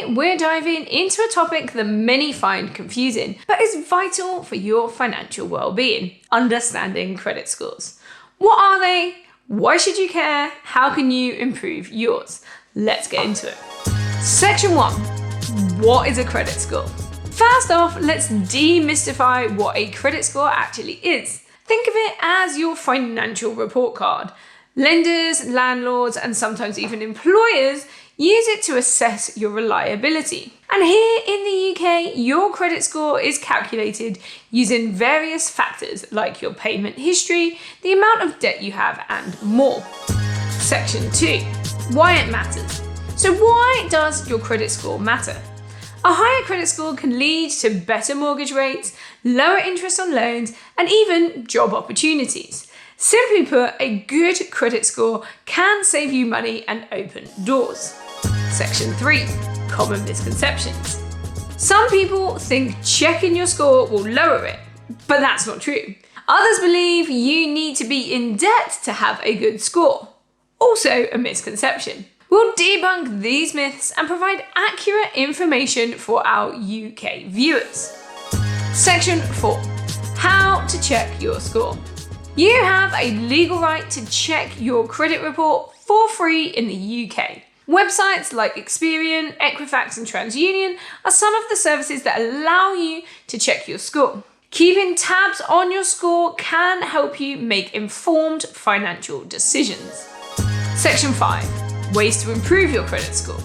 Today, we're diving into a topic that many find confusing, but is vital for your financial well-being: understanding credit scores. What are they? Why should you care? How can you improve yours? Let's get into it. Section 1. What is a credit score? First off, let's demystify what a credit score actually is. Think of it as your financial report card. Lenders, landlords, and sometimes even employers use it to assess your reliability. And here in the UK, your credit score is calculated using various factors like your payment history, the amount of debt you have, and more. Section 2. Why it matters. So why does your credit score matter? A higher credit score can lead to better mortgage rates, lower interest on loans, and even job opportunities. Simply put, a good credit score can save you money and open doors. Section 3. Common misconceptions. Some people think checking your score will lower it, but that's not true. Others believe you need to be in debt to have a good score. Also a misconception. We'll debunk these myths and provide accurate information for our UK viewers. Section 4. How to check your score. You have a legal right to check your credit report for free in the UK. Websites like Experian, Equifax, and TransUnion are some of the services that allow you to check your score. Keeping tabs on your score can help you make informed financial decisions. Section 5. Ways to improve your credit score.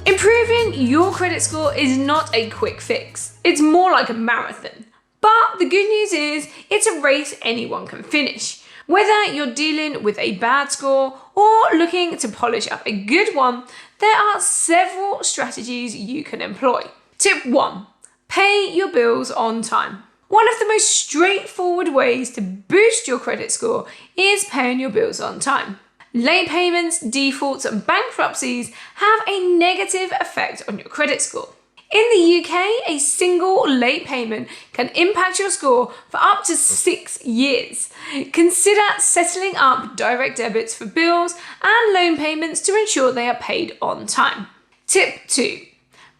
Improving your credit score is not a quick fix. It's more like a marathon. But the good news is it's a race anyone can finish. Whether you're dealing with a bad score or looking to polish up a good one, there are several strategies you can employ. Tip 1. Pay your bills on time. One of the most straightforward ways to boost your credit score is paying your bills on time. Late payments, defaults, and bankruptcies have a negative effect on your credit score. In the UK, a single late payment can impact your score for up to 6 years. Consider settling up direct debits for bills and loan payments to ensure they are paid on time. Tip 2.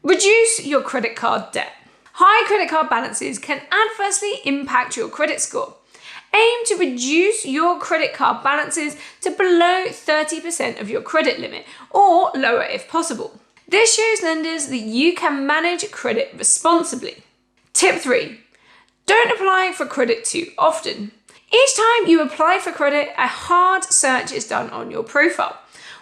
Reduce your credit card debt. High credit card balances can adversely impact your credit score. Aim to reduce your credit card balances to below 30% of your credit limit, or lower if possible. This shows lenders that you can manage credit responsibly. Tip 3. Don't apply for credit too often. Each time you apply for credit, a hard search is done on your profile,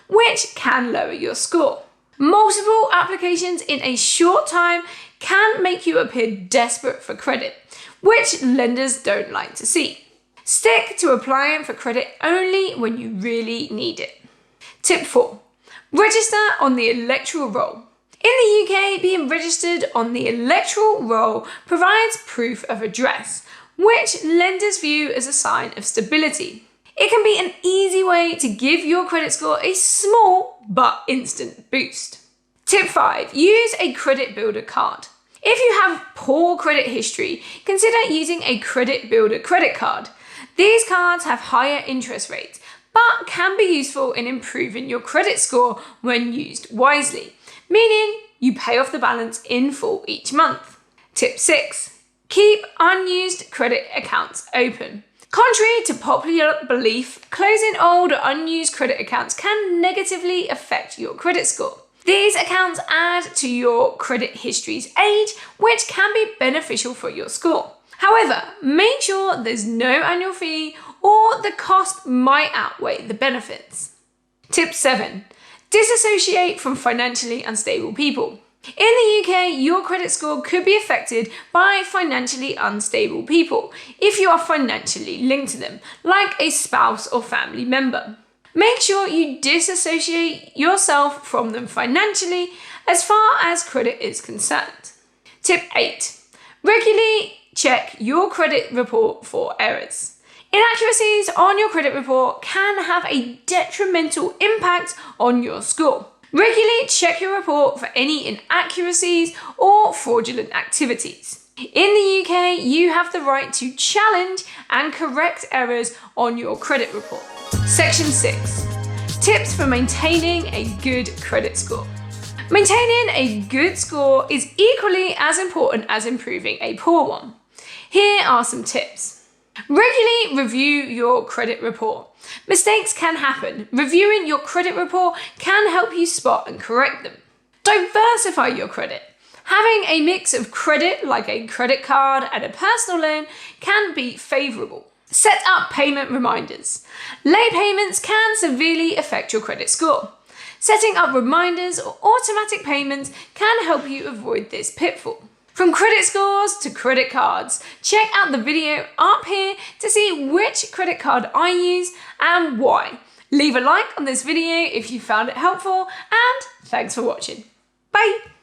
which can lower your score. Multiple applications in a short time can make you appear desperate for credit, which lenders don't like to see. Stick to applying for credit only when you really need it. Tip 4. Register on the electoral roll. In the UK, being registered on the electoral roll provides proof of address, which lenders view as a sign of stability. It can be an easy way to give your credit score a small but instant boost. Tip 5. Use a credit builder card. If you have poor credit history, consider using a credit builder credit card. These cards have higher interest rates, but can be useful in improving your credit score when used wisely, meaning you pay off the balance in full each month. Tip 6. Keep unused credit accounts open. Contrary to popular belief, closing old or unused credit accounts can negatively affect your credit score. These accounts add to your credit history's age, which can be beneficial for your score. However, make sure there's no annual fee or the cost might outweigh the benefits. Tip 7. Disassociate from financially unstable people. In the UK, your credit score could be affected by financially unstable people if you are financially linked to them, like a spouse or family member. Make sure you disassociate yourself from them financially as far as credit is concerned. Tip 8. Regularly check your credit report for errors. Inaccuracies on your credit report can have a detrimental impact on your score. Regularly check your report for any inaccuracies or fraudulent activities. In the UK, you have the right to challenge and correct errors on your credit report. Section 6. Tips for maintaining a good credit score. Maintaining a good score is equally as important as improving a poor one. Here are some tips. Regularly review your credit report. Mistakes can happen. Reviewing your credit report can help you spot and correct them. Diversify your credit. Having a mix of credit, like a credit card and a personal loan, can be favourable. Set up payment reminders. Late payments can severely affect your credit score. Setting up reminders or automatic payments can help you avoid this pitfall. From credit scores to credit cards, check out the video up here to see which credit card I use and why. Leave a like on this video if you found it helpful, and thanks for watching. Bye!